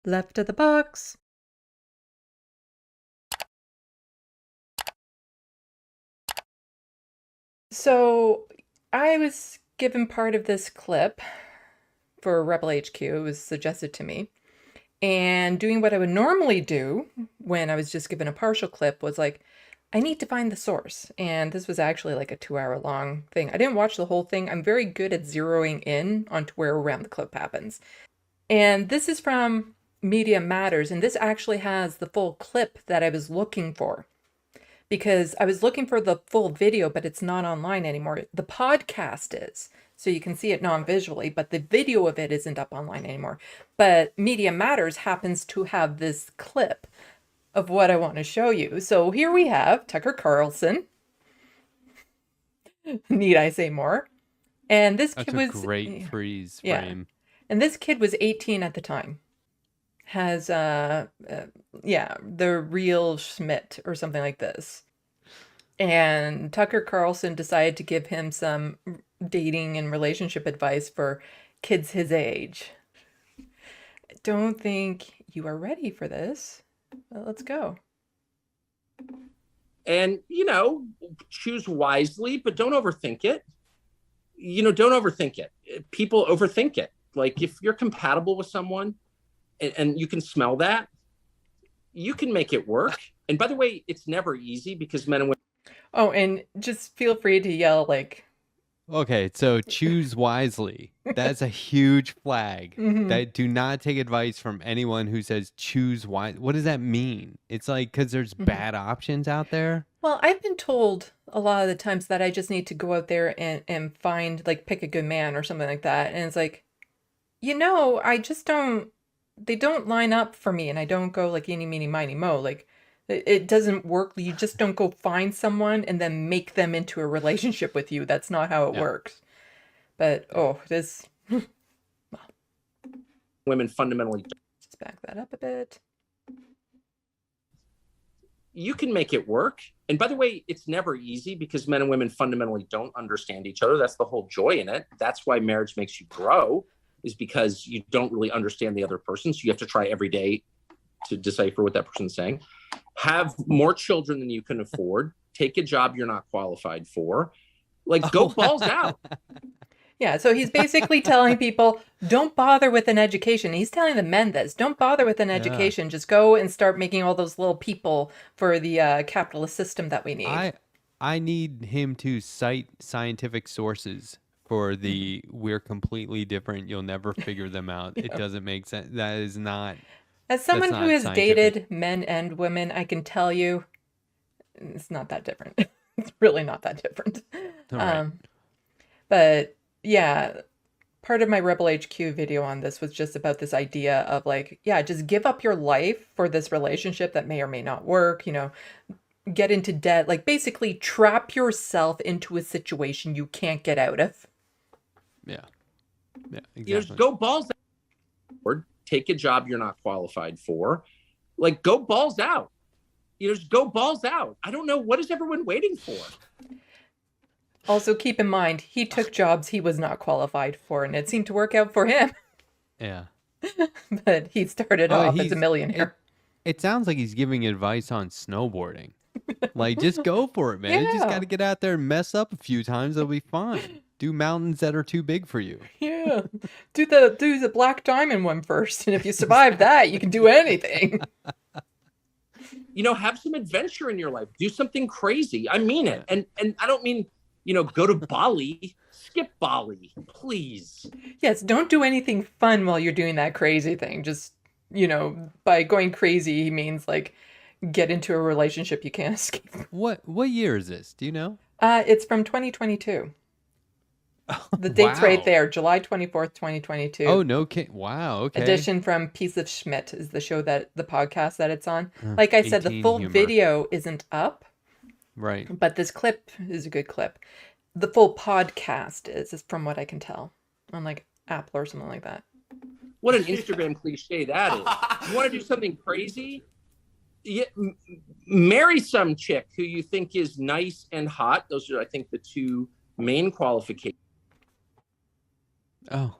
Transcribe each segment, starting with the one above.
Left of the box. So I was given part of this clip for Rebel HQ. It was suggested to me. And doing what I would normally do when I was just given a partial clip was like, I need to find the source. And this was actually like a 2-hour long thing. I didn't watch the whole thing. I'm very good at zeroing in onto where around the clip happens. And this is from Media Matters. And this actually has the full clip that I was looking for, because I was looking for the full video, but it's not online anymore. The podcast is, so you can see it non-visually, but the video of it isn't up online anymore. But Media Matters happens to have this clip of what I want to show you. So here we have Tucker Carlson. Need I say more? And this That's kid a was great freeze yeah, frame. and this kid was 18 at the time. Has yeah, the real Schmidt or something like this. And Tucker Carlson decided to give him some dating and relationship advice for kids his age. I don't think you are ready for this. But let's go. And, choose wisely, but don't overthink it. Don't overthink it. People overthink it. Like if you're compatible with someone and you can smell that, you can make it work. And by the way, it's never easy because men and women. Oh, and just feel free to yell like, Okay, so choose wisely. That's a huge flag. That do not take advice from anyone who says choose wise. What does that mean? It's like because there's bad options out there. Well, I've been told a lot of the times that I just need to go out there and find, like, pick a good man or something like that. And it's like, I just don't, they don't line up for me. And I don't go like eeny, meeny, miny, mo. Like, it doesn't work. You just don't go find someone and then make them into a relationship with you. That's not how it works. But, this, Women fundamentally. Just back that up a bit. You can make it work. And by the way, it's never easy because men and women fundamentally don't understand each other. That's the whole joy in it. That's why marriage makes you grow, is because you don't really understand the other person. So you have to try every day to decipher what that person's saying. Have more children than you can afford. Take a job you're not qualified for. Like, go balls out. Yeah, so he's basically telling people, don't bother with an education. He's telling the men this, don't bother with an education. Just go and start making all those little people for the capitalist system that we need. I need him to cite scientific sources for the we're completely different. You'll never figure them out. It doesn't make sense. That is not. As someone who has scientific. dated men and women, I can tell you it's not that different. It's really not that different. Right. But yeah, part of my Rebel HQ video on this was just about this idea of like, yeah, just give up your life for this relationship that may or may not work, get into debt, like basically trap yourself into a situation you can't get out of. Yeah. Yeah, exactly. Just go balls out. Or take a job you're not qualified for. Like, go balls out. Just go balls out. I don't know. What is everyone waiting for? Also, keep in mind, he took jobs he was not qualified for, and it seemed to work out for him. Yeah. But he started off as a millionaire. It sounds like he's giving advice on snowboarding. Like, just go for it, man. You just got to get out there and mess up a few times. It'll be fine. Do mountains that are too big for you. Yeah. Do the Black Diamond one first. And if you survive that, you can do anything. Have some adventure in your life. Do something crazy. I mean it. And I don't mean, go to Bali. Skip Bali, please. Yes, don't do anything fun while you're doing that crazy thing. Just, by going crazy, he means like get into a relationship you can't escape. What year is this? Do you know? It's from 2022. The date's right there, July 24th, 2022. Oh, no kidding. Wow, okay. Edition from Piece of Schmidt is the podcast that it's on. Like I said, the full video isn't up. Right. But this clip is a good clip. The full podcast is from what I can tell, on like Apple or something like that. What an Instagram cliche that is. You want to do something crazy? Marry some chick who you think is nice and hot. Those are, I think, the two main qualifications. Oh,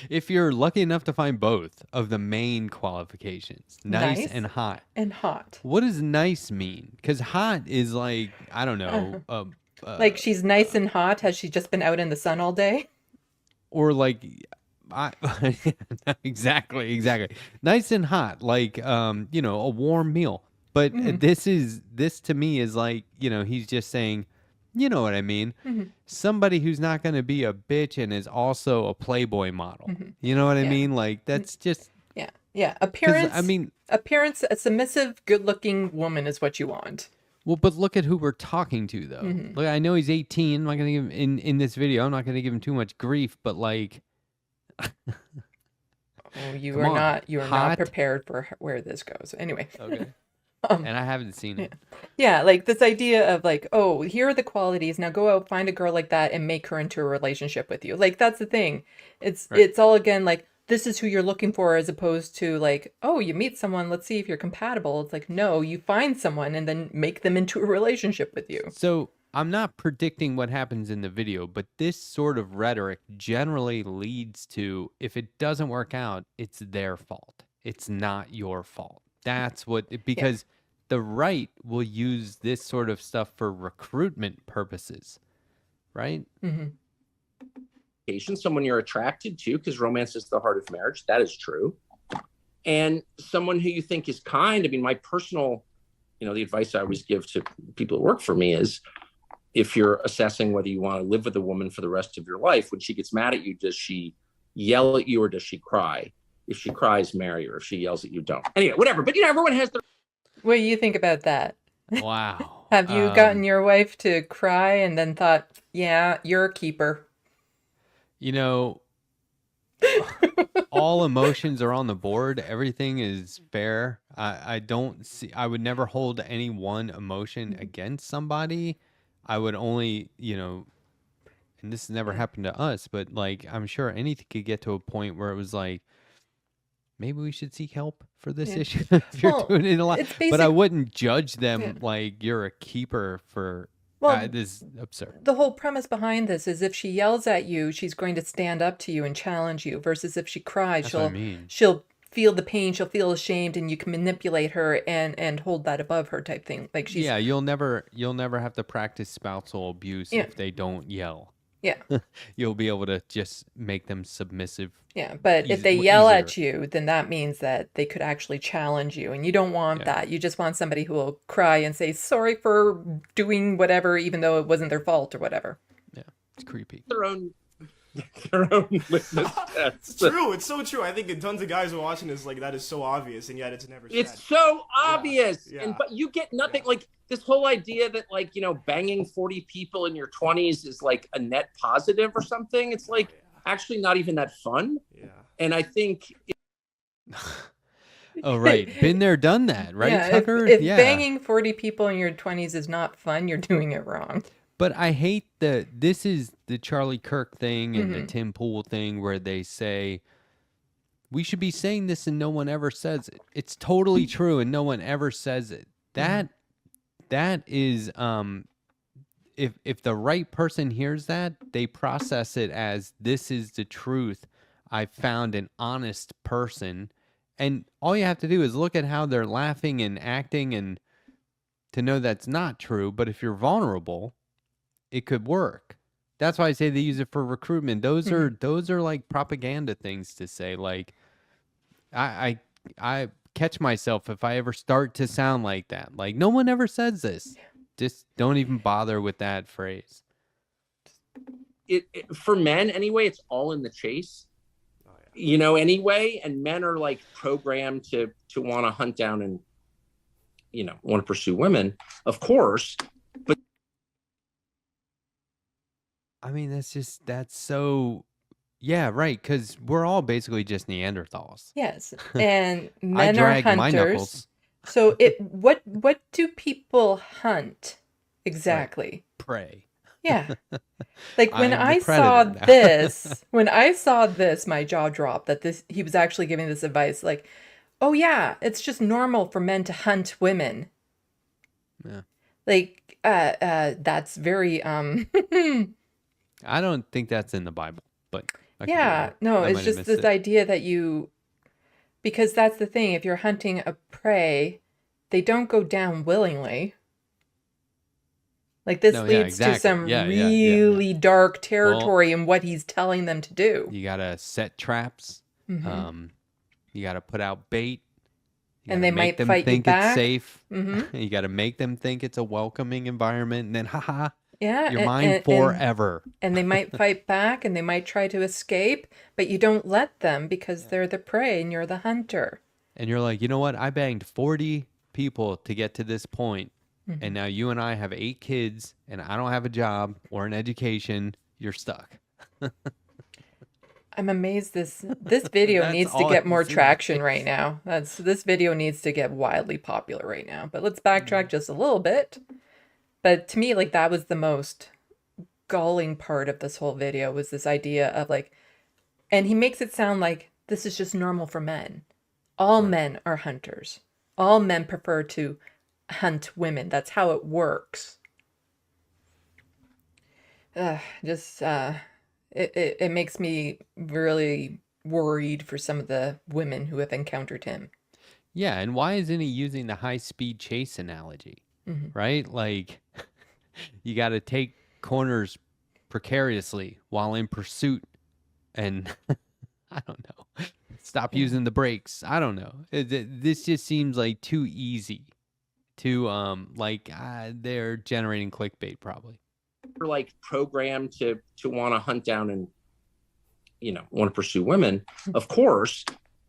If you're lucky enough to find both of the main qualifications, nice Nice and hot, and hot. what does nice mean? Because hot is like, I don't Uh-huh. know, Like she's nice and hot. Has she just been out in the sun all day? or like, I exactly, exactly, nice and hot, like a warm meal. But Mhm. this to me is like, he's just saying, you know what I mean? Mhm. Somebody who's not going to be a bitch and is also a Playboy model. Mhm. You know what I Yeah. mean? Like that's just Yeah. Yeah. because I mean, Appearance, a submissive, good-looking woman is what you want. well, but look at who we're talking to though. Mhm. Look, I know he's 18. I'm not going to give him in this video. I'm not going to give him too much grief, but like, Oh, you come are on, not hot. prepared for where this goes. Anyway. Okay. Um, And I haven't seen it. yeah, like this idea of like, oh, here are the qualities. Now go out, find a girl like that and make her into a relationship with you. Like that's the thing. Right. It's all again like this is who you're looking for as opposed to like, oh, you meet someone, let's see if you're compatible. It's like, no, you find someone and then make them into a relationship with you. So I'm not predicting what happens in the video, but this sort of rhetoric generally leads to, if it doesn't work out, it's their fault. It's not your fault. That's what, because the right will use this sort of stuff for recruitment purposes, right? Mm-hmm. Someone you're attracted to, because romance is the heart of marriage. That is true. And someone who you think is kind. I mean, my personal, the advice I always give to people who work for me is, if you're assessing whether you want to live with a woman for the rest of your life, when she gets mad at you, does she yell at you or does she cry? If she cries, marry her. If she yells at you, don't. Anyway, whatever. But everyone has their. What do you think about that? Wow. Have you gotten your wife to cry and then thought, yeah, you're a keeper? All emotions are on the board. Everything is fair. I don't see, I would never hold any one emotion against somebody. I would only, and this has never happened to us, but like, I'm sure anything could get to a point where it was like, maybe we should seek help for this issue if you're doing it a lot. But I wouldn't judge them like you're a keeper for. This is absurd. The whole premise behind this is if she yells at you, she's going to stand up to you and challenge you. Versus if she cries, she'll feel the pain, she'll feel ashamed, and you can manipulate her and hold that above her type thing. Like she's you'll never have to practice spousal abuse if they don't yell. Yeah. You'll be able to just make them submissive. Yeah, but if they yell at you, then that means that they could actually challenge you, and you don't want that. You just want somebody who will cry and say sorry for doing whatever, even though it wasn't their fault or whatever. Yeah, it's creepy. Their own litmus test. It's true. It's so true. I think tons of guys are watching this like that is so obvious, and yet it's never said. It's so obvious, Yeah. but you get nothing. Like this whole idea that banging 40 people in your 20s is like a net positive or something. It's like actually not even that fun. Yeah. And I think. Oh, right. Been there, done that, right, Yeah, Tucker? if banging 40 people in your 20s is not fun, you're doing it wrong. But I hate this is the Charlie Kirk thing and the Tim Pool thing where they say, we should be saying this and no one ever says it. It's totally true and no one ever says it. That is, if the right person hears that, they process it as, this is the truth. I found an honest person. And all you have to do is look at how they're laughing and acting and to know that's not true. But if you're vulnerable, it could work. That's why I say they use it for recruitment. Those are like propaganda things to say. Like, I catch myself if I ever start to sound like that. Like, no one ever says this. Just don't even bother with that phrase. It for men anyway, it's all in the chase. Anyway, and men are like programmed to want to hunt down and want to pursue women, of course. But I mean, that's so, yeah, right, because we're all basically just Neanderthals. Yes, and I men are drag my hunters. knuckles. So what do people hunt exactly? Prey. Yeah. Like when I am I the saw predator now. this, my jaw dropped that he was actually giving this advice. Like, oh yeah, it's just normal for men to hunt women. Yeah. Like, that's very I don't think that's in the Bible, but I could be Yeah, wrong. no, I it's might have just missed this it. idea that because that's the thing, if you're hunting a prey, they don't go down willingly. Like this No, yeah, leads to exactly. some Yeah. really dark Well, territory in what he's telling them to do. you gotta set traps. Hmm. You gotta put out bait. You And gotta they make might them fight you think it's back. safe. Hmm. You gotta make them think it's a welcoming environment, and then, haha, Yeah, you're mine forever. and they might fight back and they might try to escape, but you don't let them because they're the prey and you're the hunter. And you're like, you know what? I banged 40 people to get to this point, Hmm. and now you and I have 8 kids, and I don't have a job or an education. You're stuck. I'm amazed this video That's needs to all get it more seems traction like. right now. This video needs to get wildly popular right now. But let's backtrack just a little bit. But to me, like that was the most galling part of this whole video was this idea of like, and he makes it sound like this is just normal for men. All Right. men are hunters. All men prefer to hunt women. That's how it works. It makes me really worried for some of the women who have encountered him. Yeah, and why isn't he using the high-speed chase analogy? Hmm. Right? Like, you got to take corners precariously while in pursuit, and I don't know. Stop Yeah. using the brakes. I don't know. This just seems like too easy. Too they're generating clickbait probably. We're like programmed to want to hunt down and want to pursue women, of course.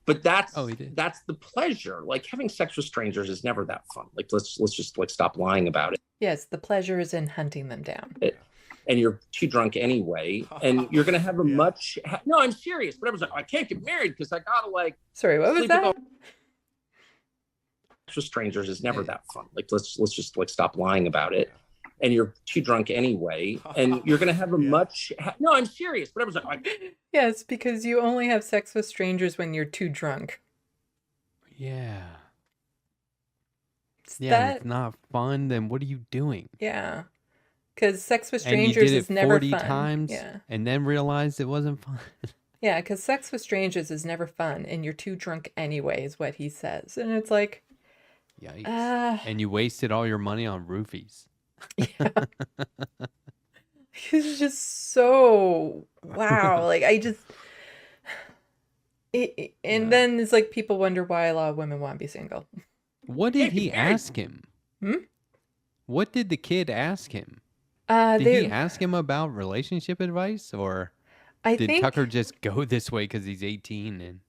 But that's Oh, he did. that's the pleasure. Like having sex with strangers is never that fun. Like let's just like stop lying about it. Yes, the pleasure is in hunting them down. And you're too drunk anyway, and you're gonna have a Yeah. much. No, I'm serious. But I was like, I can't get married because I gotta like Sorry, what was sleep with that? all sex with strangers is never that fun. Like let's just like stop lying about it. And you're too drunk anyway, and you're gonna have a Yeah. much. No, I'm serious. But I was like, Yes, because you only have sex with strangers when you're too drunk. Yeah. It's Yeah, and that, it's not fun, then what are you doing? yeah. Because sex with And you strangers did it is never 40 fun. times Yeah. and then realized it wasn't fun. Yeah, because sex with strangers is never fun, and you're too drunk anyway, is what he says. And it's like, Yikes. ah, And you wasted all your money on roofies. he's just so wow. Like I just, and Yeah. then it's like people wonder why a lot of women want to be single. What did he ask him? Hmm? What did the kid ask him? Did he They, ask him about relationship advice, or I did think, Tucker just go this way because he's 18 and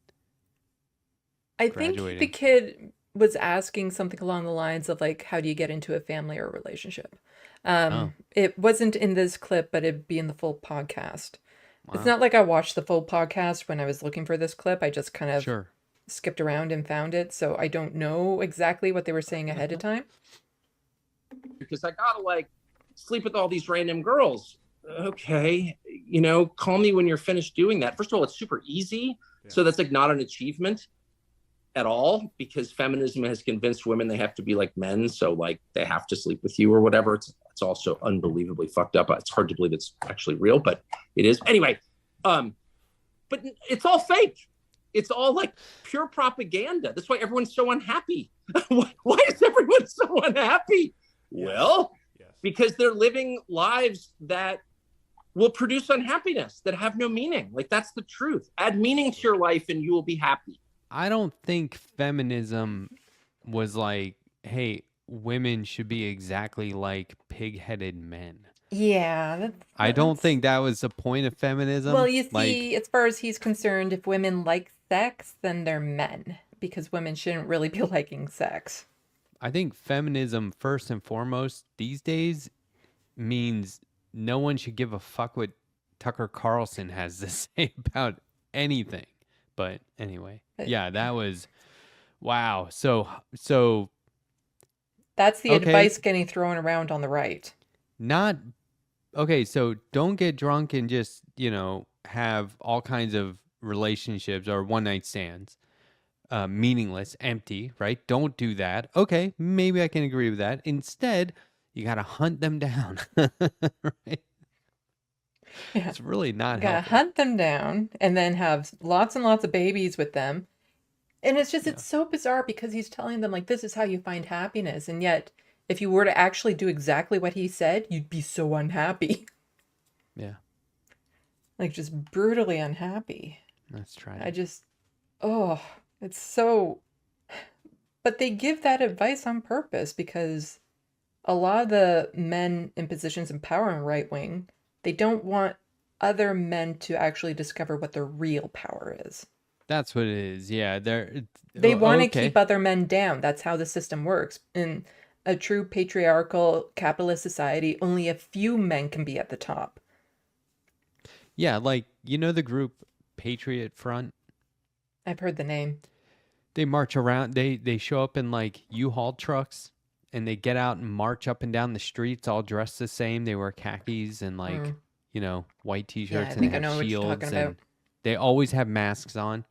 I think the graduating? kid was asking something along the lines of like, how do you get into a family or relationship? Oh, It wasn't in this clip, but it'd be in the full podcast. It's wow. not like I watched the full podcast when I was looking for this clip. I just kind of Sure. skipped around and found it, so I don't know exactly what they were saying ahead of time. because I gotta like sleep with all these random girls. Okay, call me when you're finished doing that. First of all, it's super easy. Yeah. So that's like not an achievement at all, because feminism has convinced women they have to be like men. So like they have to sleep with you or whatever. It's also unbelievably fucked up. It's hard to believe it's actually real, but it is. Anyway, but it's all fake. It's all like pure propaganda. That's why everyone's so unhappy. Why is everyone so unhappy? Yes. Well, Yes. because they're living lives that will produce unhappiness, that have no meaning. Like that's the truth. Add meaning to your life and you will be happy. I don't think feminism was like, hey, women should be exactly like pig-headed men. Yeah, I don't that's think that was the point of feminism. well, you Like, see, as far as he's concerned, if women like sex, then they're men, because women shouldn't really be liking sex. I think feminism, first and foremost, these days means no one should give a fuck what Tucker Carlson has to say about anything. But anyway, yeah, that was wow. So That's the okay, advice getting thrown around on the right. not okay. So don't get drunk and just have all kinds of relationships or one night stands. Meaningless, empty, right? Don't do that. Okay, maybe I can agree with that. Instead, you got to hunt them down, right? Yeah. It's really not Gotta healthy. hunt them down and then have lots and lots of babies with them. And it's just, Yeah. it's so bizarre because he's telling them, like, this is how you find happiness. And yet, if you were to actually do exactly what he said, you'd be so unhappy. Yeah. Like, just brutally unhappy. That's I tragic. just, oh, it's so. But they give that advice on purpose because a lot of the men in positions of power in right wing, they don't want other men to actually discover what their real power is. That's what it is. Yeah. They want to Okay. keep other men down. That's how the system works. In a true patriarchal capitalist society, only a few men can be at the top. Yeah. Like, you know, the group Patriot Front? I've heard the name. They march around. They show up in like U-Haul trucks and they get out and march up and down the streets all dressed the same. They wear khakis and like, you know, white Yeah, I t-shirts and they think I have know what you're talking shields about. and they always have masks on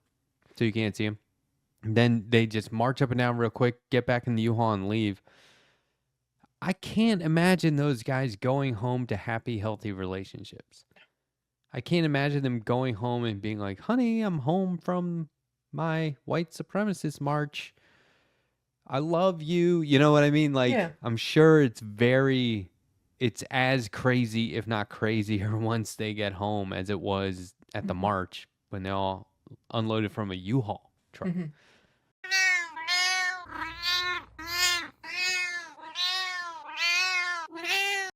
so you can't see them. Then they just march up and down real quick, get back in the U-Haul and leave. I can't imagine those guys going home to happy, healthy relationships. I can't imagine them going home and being like, honey, I'm home from my white supremacist march. I love you. You know what I mean? Like, Yeah. I'm sure it's as crazy, if not crazier, once they get home as it was at the march when they all unloaded from a U-Haul truck.